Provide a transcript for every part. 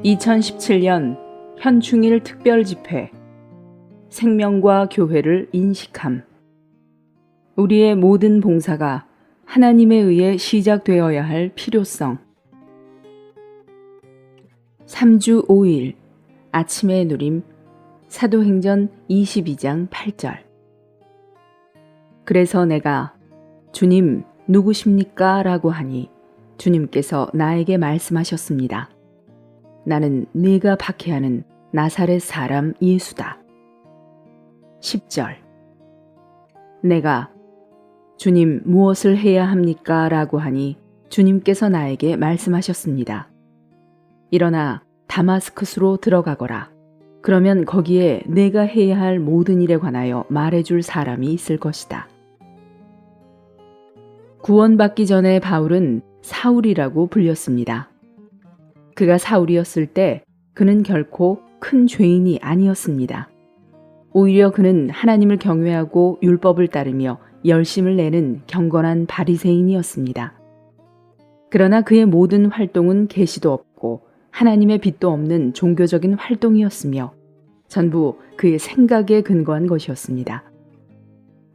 2017년 현충일 특별집회 생명과 교회를 인식함. 우리의 모든 봉사가 하나님에 의해 시작되어야 할 필요성. 3주 5일 아침의 누림 사도행전 22장 8절. 그래서 내가 주님 누구십니까? 라고 하니 주님께서 나에게 말씀하셨습니다. 나는 네가 박해하는 나사렛 사람 예수다. 10절. 내가 주님 무엇을 해야 합니까? 라고 하니 주님께서 나에게 말씀하셨습니다. 일어나 다마스쿠스로 들어가거라. 그러면 거기에 내가 해야 할 모든 일에 관하여 말해줄 사람이 있을 것이다. 구원받기 전에 바울은 사울이라고 불렸습니다. 그가 사울이었을 때 그는 결코 큰 죄인이 아니었습니다. 오히려 그는 하나님을 경외하고 율법을 따르며 열심을 내는 경건한 바리새인이었습니다. 그러나 그의 모든 활동은 계시도 없고 하나님의 빛도 없는 종교적인 활동이었으며 전부 그의 생각에 근거한 것이었습니다.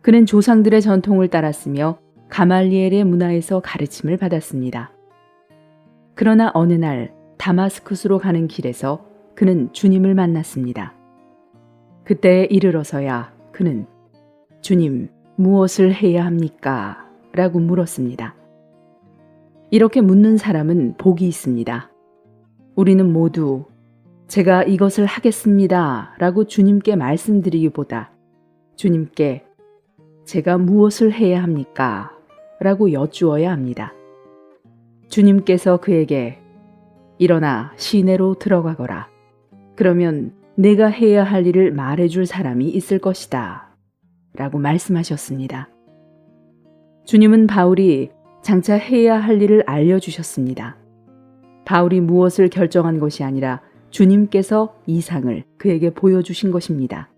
그는 조상들의 전통을 따랐으며 가말리엘의 문화에서 가르침을 받았습니다. 그러나 어느 날 다마스쿠스로 가는 길에서 그는 주님을 만났습니다. 그때에 이르러서야 그는 주님 무엇을 해야 합니까? 라고 물었습니다. 이렇게 묻는 사람은 복이 있습니다. 우리는 모두 제가 이것을 하겠습니다 라고 주님께 말씀드리기보다 주님께 제가 무엇을 해야 합니까? 라고 여쭈어야 합니다. 주님께서 그에게 일어나 시내로 들어가거라. 그러면 내가 해야 할 일을 말해줄 사람이 있을 것이다. 라고 말씀하셨습니다. 주님은 바울이 장차 해야 할 일을 알려주셨습니다. 바울이 무엇을 결정한 것이 아니라 주님께서 이상을 그에게 보여주신 것입니다.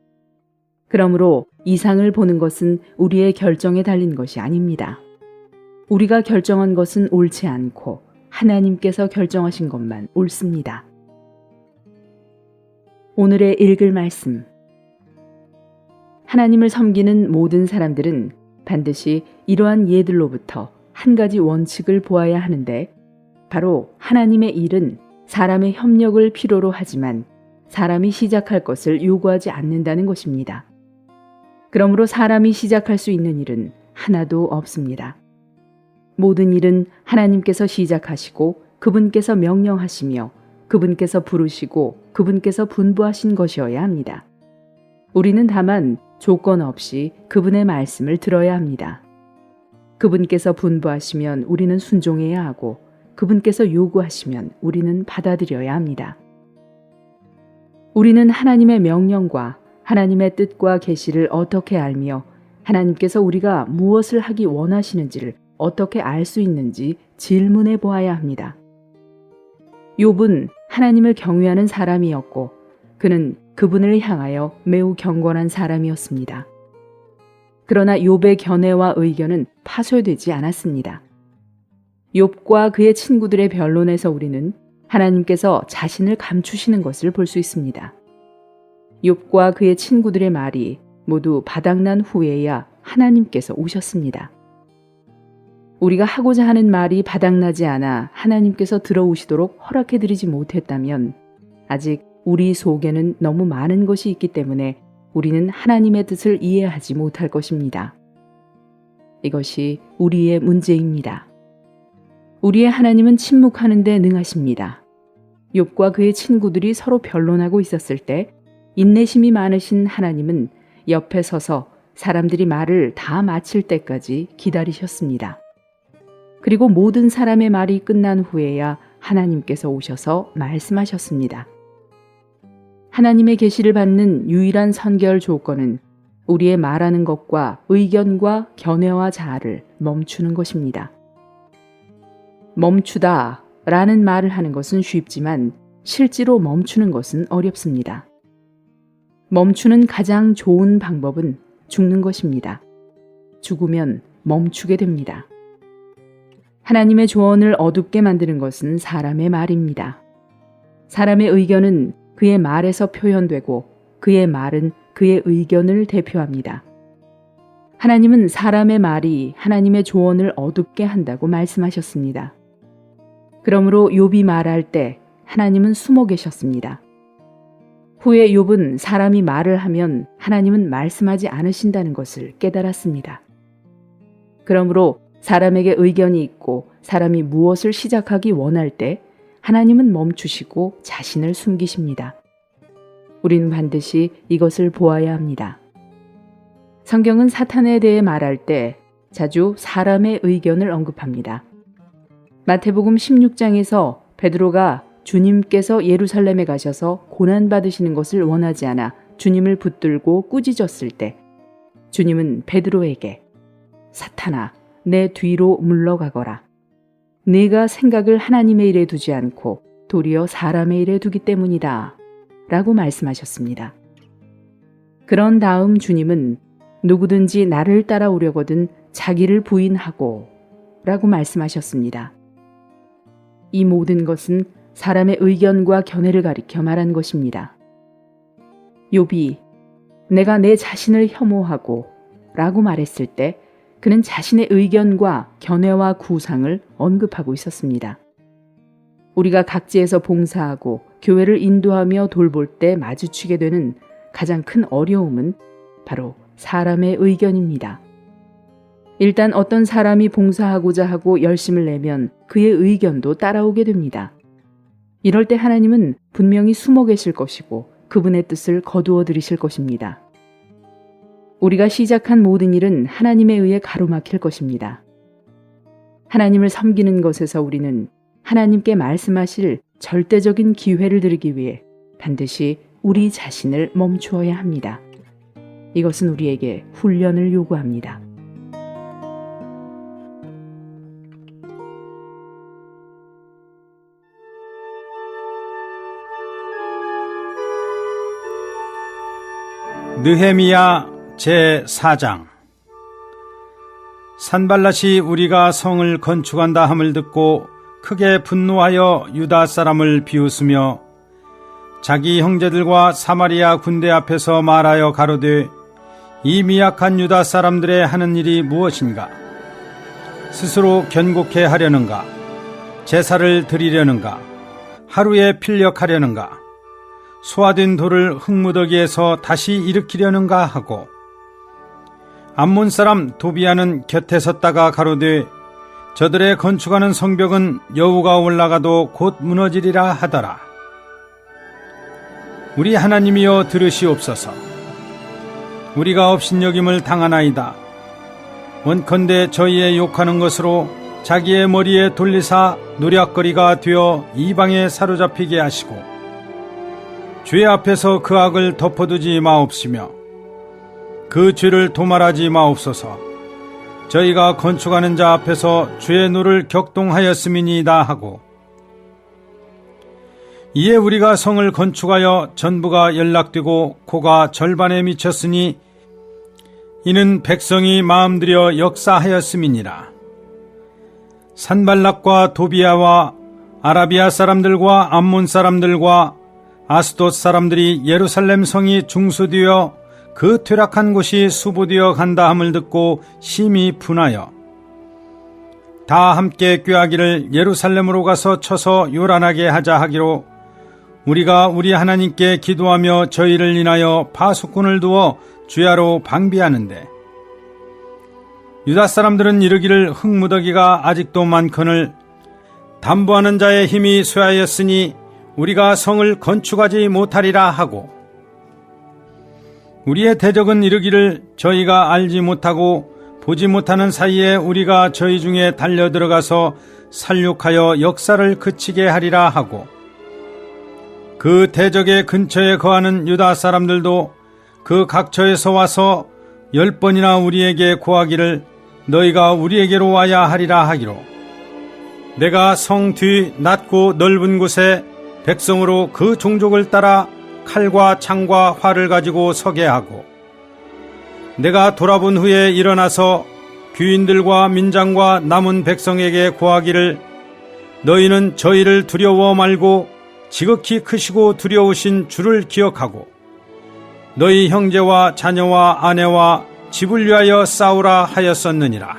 그러므로 이상을 보는 것은 우리의 결정에 달린 것이 아닙니다. 우리가 결정한 것은 옳지 않고 하나님께서 결정하신 것만 옳습니다. 오늘의 읽을 말씀. 하나님을 섬기는 모든 사람들은 반드시 이러한 예들로부터 한 가지 원칙을 보아야 하는데 바로 하나님의 일은 사람의 협력을 필요로 하지만 사람이 시작할 것을 요구하지 않는다는 것입니다. 그러므로 사람이 시작할 수 있는 일은 하나도 없습니다. 모든 일은 하나님께서 시작하시고 그분께서 명령하시며 그분께서 부르시고 그분께서 분부하신 것이어야 합니다. 우리는 다만 조건 없이 그분의 말씀을 들어야 합니다. 그분께서 분부하시면 우리는 순종해야 하고 그분께서 요구하시면 우리는 받아들여야 합니다. 우리는 하나님의 명령과 하나님의 뜻과 계시를 어떻게 알며 하나님께서 우리가 무엇을 하기 원하시는지를 어떻게 알 수 있는지 질문해 보아야 합니다. 욥은 하나님을 경외하는 사람이었고 그는 그분을 향하여 매우 경건한 사람이었습니다. 그러나 욥의 견해와 의견은 파쇄되지 않았습니다. 욥과 그의 친구들의 변론에서 우리는 하나님께서 자신을 감추시는 것을 볼 수 있습니다. 욥과 그의 친구들의 말이 모두 바닥난 후에야 하나님께서 오셨습니다. 우리가 하고자 하는 말이 바닥나지 않아 하나님께서 들어오시도록 허락해드리지 못했다면 아직 우리 속에는 너무 많은 것이 있기 때문에 우리는 하나님의 뜻을 이해하지 못할 것입니다. 이것이 우리의 문제입니다. 우리의 하나님은 침묵하는 데 능하십니다. 욥과 그의 친구들이 서로 변론하고 있었을 때 인내심이 많으신 하나님은 옆에 서서 사람들이 말을 다 마칠 때까지 기다리셨습니다. 그리고 모든 사람의 말이 끝난 후에야 하나님께서 오셔서 말씀하셨습니다. 하나님의 계시를 받는 유일한 선결 조건은 우리의 말하는 것과 의견과 견해와 자아를 멈추는 것입니다. 멈추다 라는 말을 하는 것은 쉽지만 실제로 멈추는 것은 어렵습니다. 멈추는 가장 좋은 방법은 죽는 것입니다. 죽으면 멈추게 됩니다. 하나님의 조언을 어둡게 만드는 것은 사람의 말입니다. 사람의 의견은 그의 말에서 표현되고 그의 말은 그의 의견을 대표합니다. 하나님은 사람의 말이 하나님의 조언을 어둡게 한다고 말씀하셨습니다. 그러므로 욥이 말할 때 하나님은 숨어 계셨습니다. 후에 욥은 사람이 말을 하면 하나님은 말씀하지 않으신다는 것을 깨달았습니다. 그러므로 사람에게 의견이 있고 사람이 무엇을 시작하기 원할 때 하나님은 멈추시고 자신을 숨기십니다. 우리는 반드시 이것을 보아야 합니다. 성경은 사탄에 대해 말할 때 자주 사람의 의견을 언급합니다. 마태복음 16장에서 베드로가 주님께서 예루살렘에 가셔서 고난받으시는 것을 원하지 않아 주님을 붙들고 꾸짖었을 때 주님은 베드로에게 사탄아, 내 뒤로 물러가거라. 네가 생각을 하나님의 일에 두지 않고 도리어 사람의 일에 두기 때문이다. 라고 말씀하셨습니다. 그런 다음 주님은 누구든지 나를 따라오려거든 자기를 부인하고 라고 말씀하셨습니다. 이 모든 것은 사람의 의견과 견해를 가리켜 말한 것입니다. 욥이 내가 내 자신을 혐오하고 라고 말했을 때 그는 자신의 의견과 견해와 구상을 언급하고 있었습니다. 우리가 각지에서 봉사하고 교회를 인도하며 돌볼 때 마주치게 되는 가장 큰 어려움은 바로 사람의 의견입니다. 일단 어떤 사람이 봉사하고자 하고 열심을 내면 그의 의견도 따라오게 됩니다. 이럴 때 하나님은 분명히 숨어 계실 것이고 그분의 뜻을 거두어 들이실 것입니다. 우리가 시작한 모든 일은 하나님에 의해 가로막힐 것입니다. 하나님을 섬기는 것에서 우리는 하나님께 말씀하실 절대적인 기회를 드리기 위해 반드시 우리 자신을 멈추어야 합니다. 이것은 우리에게 훈련을 요구합니다. 느헤미야 제4장. 산발랏이 우리가 성을 건축한다 함을 듣고 크게 분노하여 유다 사람을 비웃으며 자기 형제들과 사마리아 군대 앞에서 말하여 가로되 이 미약한 유다 사람들의 하는 일이 무엇인가? 스스로 견고케 하려는가? 제사를 드리려는가? 하루에 필력하려는가? 소화된 돌을 흙무더기에서 다시 일으키려는가 하고 암몬 사람 도비아는 곁에 섰다가 가로되 저들의 건축하는 성벽은 여우가 올라가도 곧 무너지리라 하더라. 우리 하나님이여 들으시옵소서. 우리가 업신여김을 당하나이다. 원컨대 저희의 욕하는 것으로 자기의 머리에 돌리사 노략거리가 되어 이방에 사로잡히게 하시고 죄 앞에서 그 악을 덮어두지 마옵시며 그 죄를 도말하지 마옵소서. 저희가 건축하는 자 앞에서 죄의 노를 격동하였음이니이다 하고 이에 우리가 성을 건축하여 전부가 연락되고 고가 절반에 미쳤으니 이는 백성이 마음들여 역사하였음이니라. 산발락과 도비아와 아라비아 사람들과 암몬 사람들과 아스돗 사람들이 예루살렘 성이 중수되어 그 퇴락한 곳이 수보되어 간다 함을 듣고 심히 분하여 다 함께 꾀하기를 예루살렘으로 가서 쳐서 요란하게 하자 하기로 우리가 우리 하나님께 기도하며 저희를 인하여 파수꾼을 두어 주야로 방비하는데 유다 사람들은 이르기를 흙무더기가 아직도 많거늘 담보하는 자의 힘이 쇠하였으니 우리가 성을 건축하지 못하리라 하고 우리의 대적은 이르기를 저희가 알지 못하고 보지 못하는 사이에 우리가 저희 중에 달려들어가서 살육하여 역사를 그치게 하리라 하고 그 대적의 근처에 거하는 유다 사람들도 그 각처에서 와서 10번이나 우리에게 고하기를 너희가 우리에게로 와야 하리라 하기로 내가 성 뒤 낮고 넓은 곳에 백성으로 그 종족을 따라 칼과 창과 활을 가지고 서게 하고 내가 돌아본 후에 일어나서 귀인들과 민장과 남은 백성에게 고하기를 너희는 저희를 두려워 말고 지극히 크시고 두려우신 주를 기억하고 너희 형제와 자녀와 아내와 집을 위하여 싸우라 하였었느니라.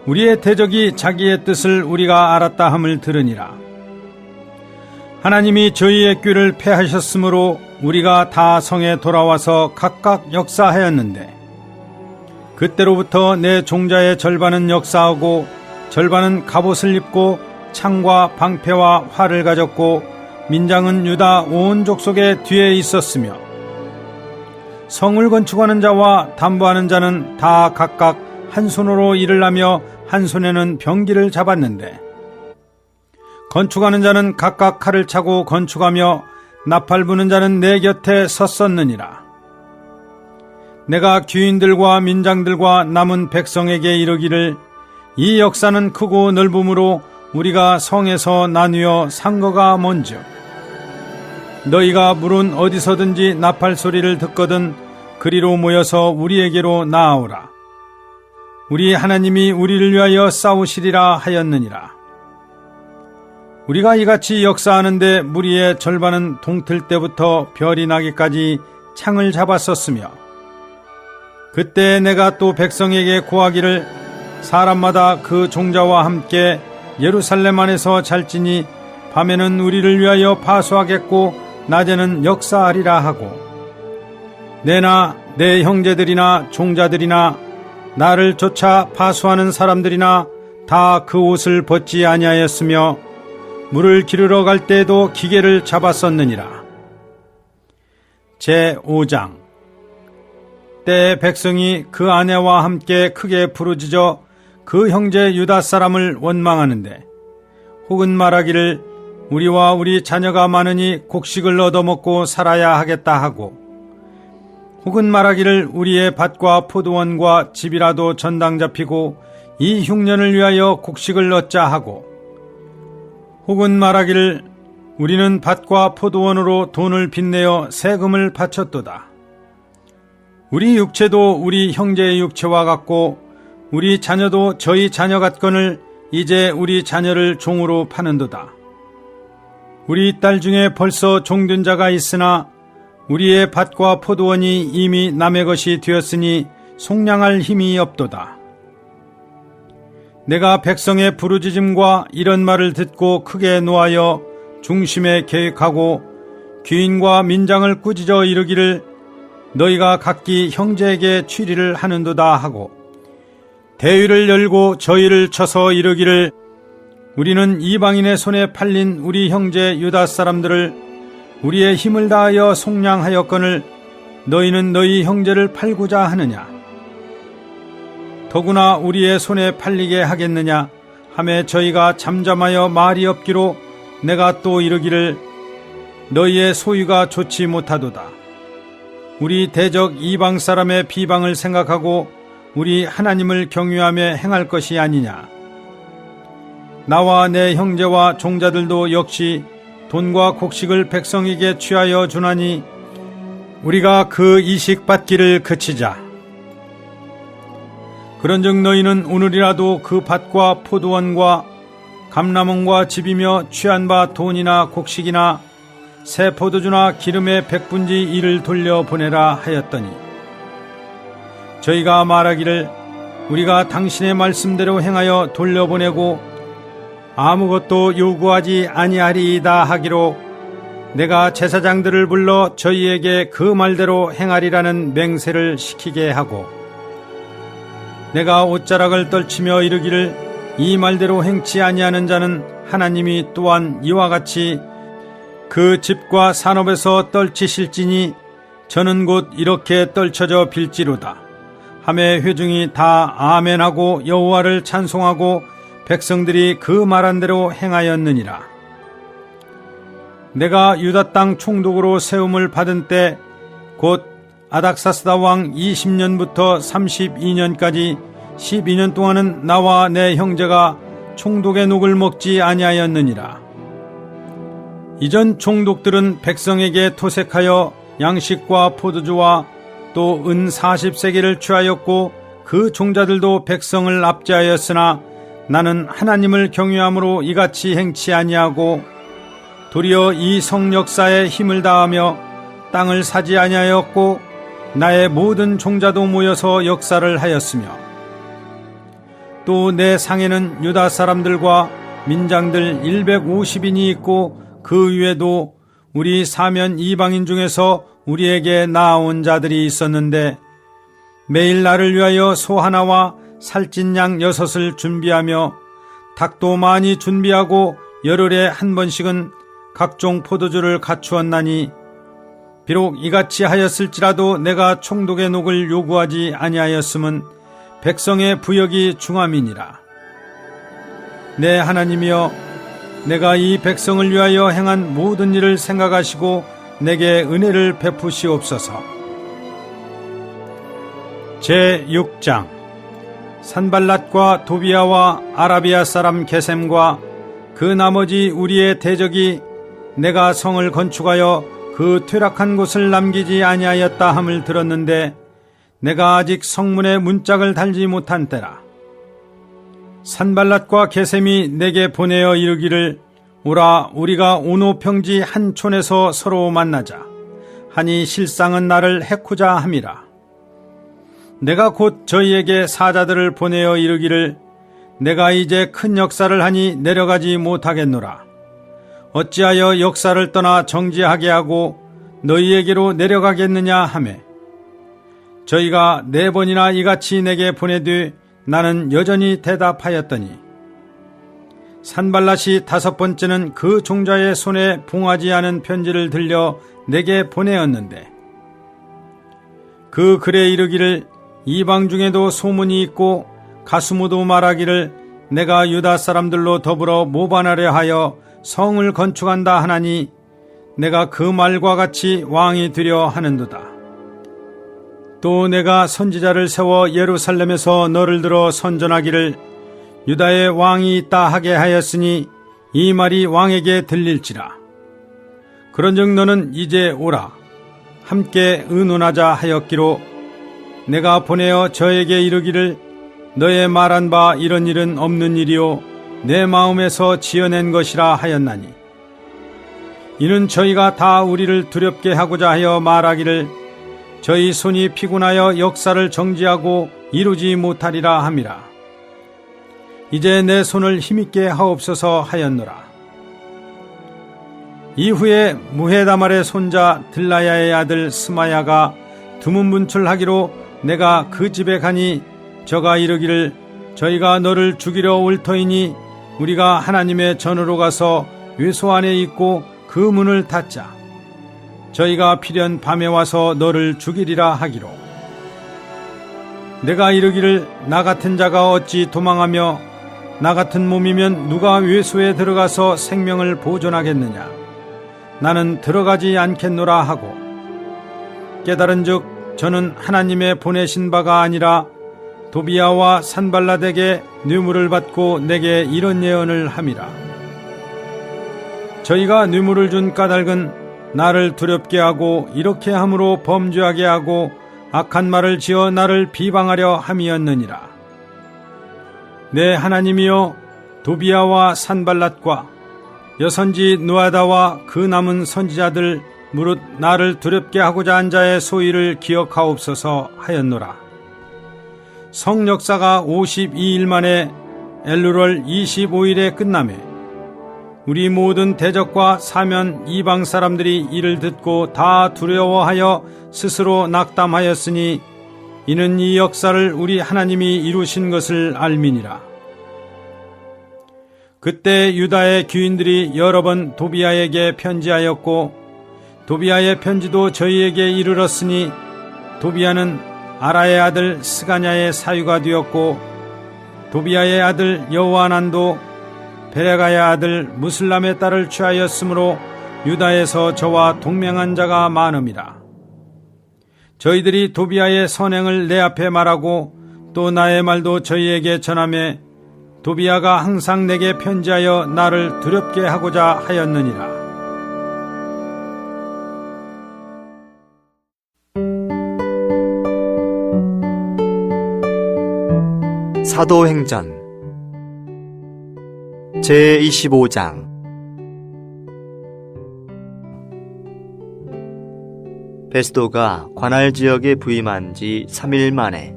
우리의 대적이 자기의 뜻을 우리가 알았다 함을 들으니라. 하나님이 저희의 꾀를 패하셨으므로 우리가 다 성에 돌아와서 각각 역사하였는데 그때로부터 내 종자의 절반은 역사하고 절반은 갑옷을 입고 창과 방패와 활을 가졌고 민장은 유다 온 족속의 뒤에 있었으며 성을 건축하는 자와 담보하는 자는 다 각각 한 손으로 일을 하며 한 손에는 병기를 잡았는데 건축하는 자는 각각 칼을 차고 건축하며 나팔 부는 자는 내 곁에 섰었느니라. 내가 귀인들과 민장들과 남은 백성에게 이르기를 이 역사는 크고 넓음으로 우리가 성에서 나뉘어 산 거가 뭔즉 너희가 물은 어디서든지 나팔 소리를 듣거든 그리로 모여서 우리에게로 나아오라. 우리 하나님이 우리를 위하여 싸우시리라 하였느니라. 우리가 이같이 역사하는데 무리의 절반은 동틀 때부터 별이 나기까지 창을 잡았었으며 그때 내가 또 백성에게 고하기를 사람마다 그 종자와 함께 예루살렘 안에서 잘지니 밤에는 우리를 위하여 파수하겠고 낮에는 역사하리라 하고 내나 내 형제들이나 종자들이나 나를 쫓아 파수하는 사람들이나 다 그 옷을 벗지 아니하였으며 물을 기르러 갈 때에도 기계를 잡았었느니라. 제5장 때에 백성이 그 아내와 함께 크게 부르짖어 그 형제 유다 사람을 원망하는데 혹은 말하기를 우리와 우리 자녀가 많으니 곡식을 얻어먹고 살아야 하겠다 하고 혹은 말하기를 우리의 밭과 포도원과 집이라도 전당 잡히고 이 흉년을 위하여 곡식을 얻자 하고 혹은 말하기를 우리는 밭과 포도원으로 돈을 빚내어 세금을 바쳤도다. 우리 육체도 우리 형제의 육체와 같고 우리 자녀도 저희 자녀 같거늘 이제 우리 자녀를 종으로 파는도다. 우리 딸 중에 벌써 종된 자가 있으나 우리의 밭과 포도원이 이미 남의 것이 되었으니 속량할 힘이 없도다. 내가 백성의 부르짖음과 이런 말을 듣고 크게 노하여 중심에 계획하고 귀인과 민장을 꾸짖어 이르기를 너희가 각기 형제에게 취리를 하는도다 하고 대위를 열고 저희를 쳐서 이르기를 우리는 이방인의 손에 팔린 우리 형제 유다 사람들을 우리의 힘을 다하여 속량하였거늘 너희는 너희 형제를 팔고자 하느냐? 더구나 우리의 손에 팔리게 하겠느냐? 하매 저희가 잠잠하여 말이 없기로 내가 또 이르기를 너희의 소유가 좋지 못하도다. 우리 대적 이방 사람의 비방을 생각하고 우리 하나님을 경유하며 행할 것이 아니냐? 나와 내 형제와 종자들도 역시 돈과 곡식을 백성에게 취하여 주나니 우리가 그 이식 받기를 그치자. 그런즉 너희는 오늘이라도 그 밭과 포도원과 감람원과 집이며 취한 바 돈이나 곡식이나 새 포도주나 기름의 백분지 이를 돌려보내라 하였더니 저희가 말하기를 우리가 당신의 말씀대로 행하여 돌려보내고 아무것도 요구하지 아니하리이다 하기로 내가 제사장들을 불러 저희에게 그 말대로 행하리라는 맹세를 시키게 하고 내가 옷자락을 떨치며 이르기를 이 말대로 행치 아니하는 자는 하나님이 또한 이와 같이 그 집과 산업에서 떨치실지니 저는 곧 이렇게 떨쳐져 빌지로다. 하매 회중이 다 아멘하고 여호와를 찬송하고 백성들이 그 말한 대로 행하였느니라. 내가 유다 땅 총독으로 세움을 받은 때 곧 아닥사스다 왕 20년부터 32년까지 12년 동안은 나와 내 형제가 총독의 녹을 먹지 아니하였느니라. 이전 총독들은 백성에게 토색하여 양식과 포도주와 또 은 40세겔을 취하였고 그 종자들도 백성을 압제하였으나 나는 하나님을 경외함으로 이같이 행치 아니하고 도리어 이 성 역사에 힘을 다하며 땅을 사지 아니하였고 나의 모든 종자도 모여서 역사를 하였으며 또 내 상에는 유다 사람들과 민장들 150인이 있고 그 위에도 우리 사면 이방인 중에서 우리에게 나아온 자들이 있었는데 매일 나를 위하여 소 하나와 살찐 양 6을 준비하며 닭도 많이 준비하고 열흘에 한 번씩은 각종 포도주를 갖추었나니 비록 이같이 하였을지라도 내가 총독의 녹을 요구하지 아니하였음은 백성의 부역이 중함이니라. 내 하나님이여, 내가 이 백성을 위하여 행한 모든 일을 생각하시고 내게 은혜를 베푸시옵소서. 제6장 산발랏과 도비아와 아라비아 사람 게셈과 그 나머지 우리의 대적이 내가 성을 건축하여 그 퇴락한 곳을 남기지 아니하였다 함을 들었는데 내가 아직 성문에 문짝을 달지 못한 때라. 산발랏과 게셈이 내게 보내어 이르기를 오라 우리가 오노 평지 한 촌에서 서로 만나자 하니 실상은 나를 해코자 함이라. 내가 곧 저희에게 사자들을 보내어 이르기를 내가 이제 큰 역사를 하니 내려가지 못하겠노라. 어찌하여 역사를 떠나 정지하게 하고 너희에게로 내려가겠느냐 하매 저희가 4번이나 이같이 내게 보내되 나는 여전히 대답하였더니 산발랏이 5번째는 그 종자의 손에 봉하지 않은 편지를 들려 내게 보내었는데 그 글에 이르기를 이방 중에도 소문이 있고 가수무도 말하기를 내가 유다 사람들로 더불어 모반하려 하여 성을 건축한다 하나니 내가 그 말과 같이 왕이 되려 하는도다. 또 내가 선지자를 세워 예루살렘에서 너를 들어 선전하기를 유다의 왕이 있다 하게 하였으니 이 말이 왕에게 들릴지라. 그런즉 너는 이제 오라 함께 의논하자 하였기로 내가 보내어 저에게 이르기를 너의 말한 바 이런 일은 없는 일이요 내 마음에서 지어낸 것이라 하였나니 이는 저희가 다 우리를 두렵게 하고자 하여 말하기를 저희 손이 피곤하여 역사를 정지하고 이루지 못하리라 함이라. 이제 내 손을 힘있게 하옵소서 하였노라. 이후에 무헤다말의 손자 들라야의 아들 스마야가 두문분출하기로 내가 그 집에 가니 저가 이르기를 저희가 너를 죽이려 올 터이니 우리가 하나님의 전으로 가서 외소 안에 있고 그 문을 닫자. 저희가 필연 밤에 와서 너를 죽이리라 하기로. 내가 이르기를 나 같은 자가 어찌 도망하며 나 같은 몸이면 누가 외소에 들어가서 생명을 보존하겠느냐. 나는 들어가지 않겠노라 하고 깨달은즉 저는 하나님의 보내신 바가 아니라 도비아와 산발랏에게 뇌물을 받고 내게 이런 예언을 함이라. 저희가 뇌물을 준 까닭은 나를 두렵게 하고 이렇게 함으로 범죄하게 하고 악한 말을 지어 나를 비방하려 함이었느니라. 내 하나님이여, 도비아와 산발랏과 여선지 노아다와 그 남은 선지자들 무릇 나를 두렵게 하고자 한 자의 소위를 기억하옵소서 하였노라. 성 역사가 52일 만에 엘루럴 25일에 끝나매 우리 모든 대적과 사면 이방 사람들이 이를 듣고 다 두려워하여 스스로 낙담하였으니 이는 이 역사를 우리 하나님이 이루신 것을 알미니라. 그때 유다의 귀인들이 여러 번 도비아에게 편지하였고 도비아의 편지도 저희에게 이르렀으니 도비아는 아라의 아들 스가냐의 사유가 되었고 도비아의 아들 여호하난도 베레가의 아들 무슬람의 딸을 취하였으므로 유다에서 저와 동맹한 자가 많음이라. 저희들이 도비아의 선행을 내 앞에 말하고 또 나의 말도 저희에게 전하며 도비아가 항상 내게 편지하여 나를 두렵게 하고자 하였느니라. 사도행전 제25장 베스도가 관할 지역에 부임한 지 3일 만에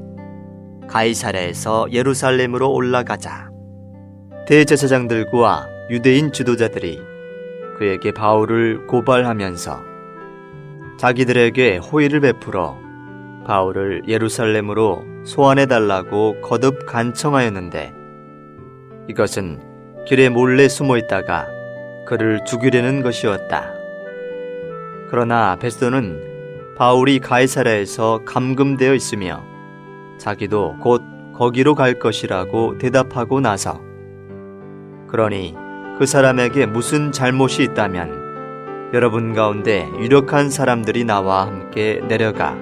가이사랴에서 예루살렘으로 올라가자 대제사장들과 유대인 지도자들이 그에게 바울을 고발하면서 자기들에게 호의를 베풀어 바울을 예루살렘으로 소환해달라고 거듭 간청하였는데 이것은 길에 몰래 숨어 있다가 그를 죽이려는 것이었다. 그러나 베스도는 바울이 가이사랴에서 감금되어 있으며 자기도 곧 거기로 갈 것이라고 대답하고 나서 그러니 그 사람에게 무슨 잘못이 있다면 여러분 가운데 유력한 사람들이 나와 함께 내려가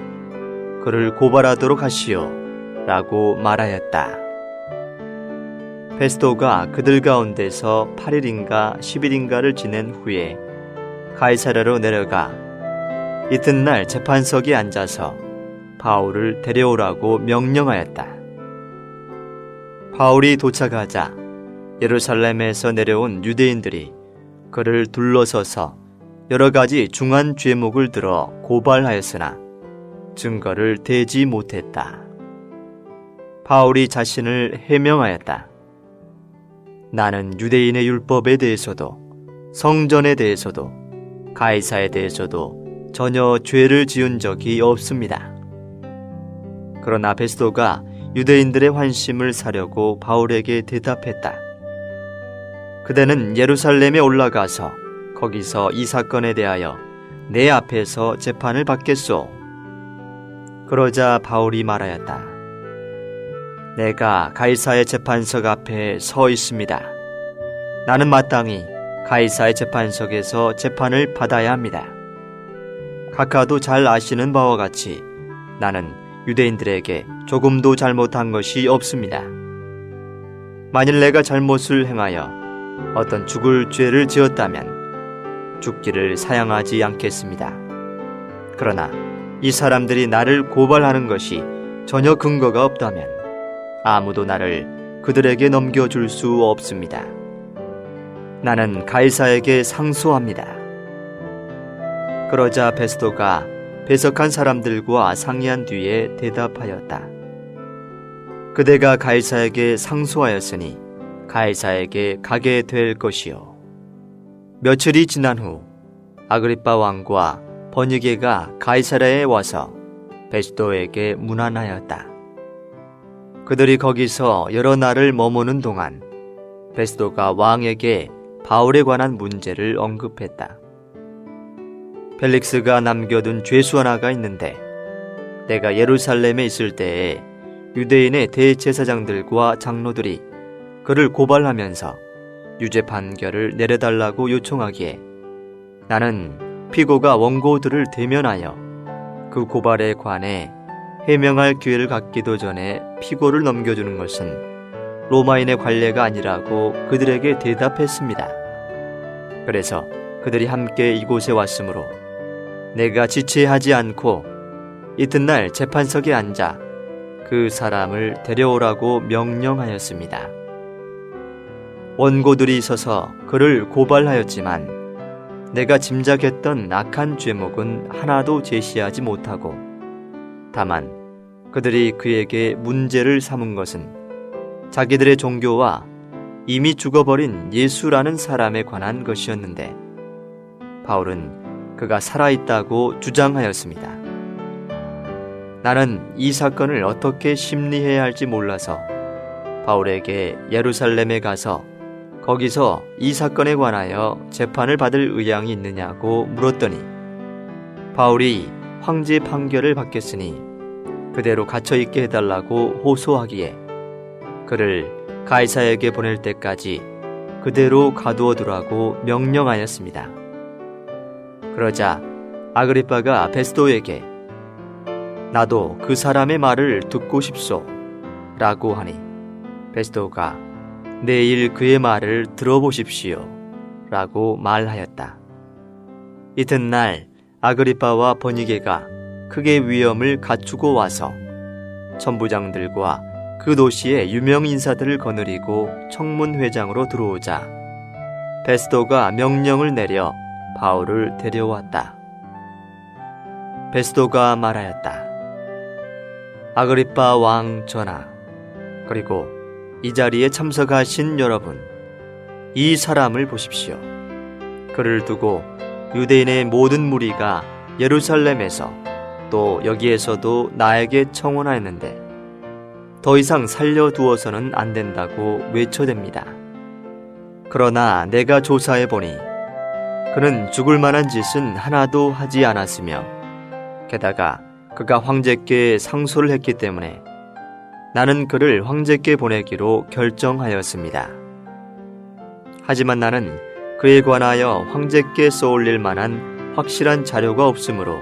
그를 고발하도록 하시오 라고 말하였다. 베스도가 그들 가운데서 8일인가 10일인가를 지낸 후에 가이사랴로 내려가 이튿날 재판석에 앉아서 바울을 데려오라고 명령하였다. 바울이 도착하자 예루살렘에서 내려온 유대인들이 그를 둘러서서 여러 가지 중한 죄목을 들어 고발하였으나 증거를 대지 못했다. 바울이 자신을 해명하였다. 나는 유대인의 율법에 대해서도 성전에 대해서도 가이사에 대해서도 전혀 죄를 지은 적이 없습니다. 그러나 베스도가 유대인들의 환심을 사려고 바울에게 대답했다. 그대는 예루살렘에 올라가서 거기서 이 사건에 대하여 내 앞에서 재판을 받겠소. 그러자 바울이 말하였다. 내가 가이사의 재판석 앞에 서 있습니다. 나는 마땅히 가이사의 재판석에서 재판을 받아야 합니다. 각하도 잘 아시는 바와 같이 나는 유대인들에게 조금도 잘못한 것이 없습니다. 만일 내가 잘못을 행하여 어떤 죽을 죄를 지었다면 죽기를 사양하지 않겠습니다. 그러나 이 사람들이 나를 고발하는 것이 전혀 근거가 없다면 아무도 나를 그들에게 넘겨줄 수 없습니다. 나는 가이사에게 상소합니다. 그러자 베스도가 배석한 사람들과 상의한 뒤에 대답하였다. 그대가 가이사에게 상소하였으니 가이사에게 가게 될 것이요. 며칠이 지난 후 아그리빠 왕과 버니게가 가이사랴에 와서 베스도에게 문안하였다. 그들이 거기서 여러 날을 머무는 동안 베스도가 왕에게 바울에 관한 문제를 언급했다. 펠릭스가 남겨둔 죄수 하나가 있는데 내가 예루살렘에 있을 때에 유대인의 대제사장들과 장로들이 그를 고발하면서 유죄 판결을 내려달라고 요청하기에 나는 피고가 원고들을 대면하여 그 고발에 관해 해명할 기회를 갖기도 전에 피고를 넘겨주는 것은 로마인의 관례가 아니라고 그들에게 대답했습니다. 그래서 그들이 함께 이곳에 왔으므로 내가 지체하지 않고 이튿날 재판석에 앉아 그 사람을 데려오라고 명령하였습니다. 원고들이 있어서 그를 고발하였지만 내가 짐작했던 악한 죄목은 하나도 제시하지 못하고 다만 그들이 그에게 문제를 삼은 것은 자기들의 종교와 이미 죽어버린 예수라는 사람에 관한 것이었는데 바울은 그가 살아있다고 주장하였습니다. 나는 이 사건을 어떻게 심리해야 할지 몰라서 바울에게 예루살렘에 가서 거기서 이 사건에 관하여 재판을 받을 의향이 있느냐고 물었더니 바울이 황제 판결을 받겠으니 그대로 갇혀있게 해달라고 호소하기에 그를 가이사에게 보낼 때까지 그대로 가두어 두라고 명령하였습니다. 그러자 아그리빠가 베스도에게 나도 그 사람의 말을 듣고 싶소 라고 하니 베스도가 내일 그의 말을 들어보십시오 라고 말하였다. 이튿날 아그리빠와 버니게가 크게 위험을 갖추고 와서 천부장들과 그 도시에 유명 인사들을 거느리고 청문회장으로 들어오자 베스도가 명령을 내려 바울을 데려왔다. 베스도가 말하였다. 아그리빠 왕 전하, 그리고 이 자리에 참석하신 여러분, 이 사람을 보십시오. 그를 두고 유대인의 모든 무리가 예루살렘에서 또 여기에서도 나에게 청원하였는데 더 이상 살려두어서는 안 된다고 외쳐댑니다. 그러나 내가 조사해 보니 그는 죽을 만한 짓은 하나도 하지 않았으며 게다가 그가 황제께 상소를 했기 때문에 나는 그를 황제께 보내기로 결정하였습니다. 하지만 나는 그에 관하여 황제께 써올릴 만한 확실한 자료가 없으므로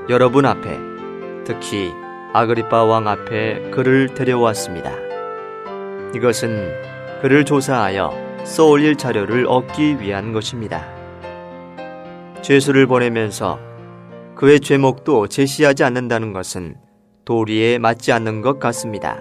여러분 앞에, 특히 아그리빠 왕 앞에 그를 데려왔습니다. 이것은 그를 조사하여 써올릴 자료를 얻기 위한 것입니다. 죄수를 보내면서 그의 죄목도 제시하지 않는다는 것은 도리에 맞지 않는 것 같습니다.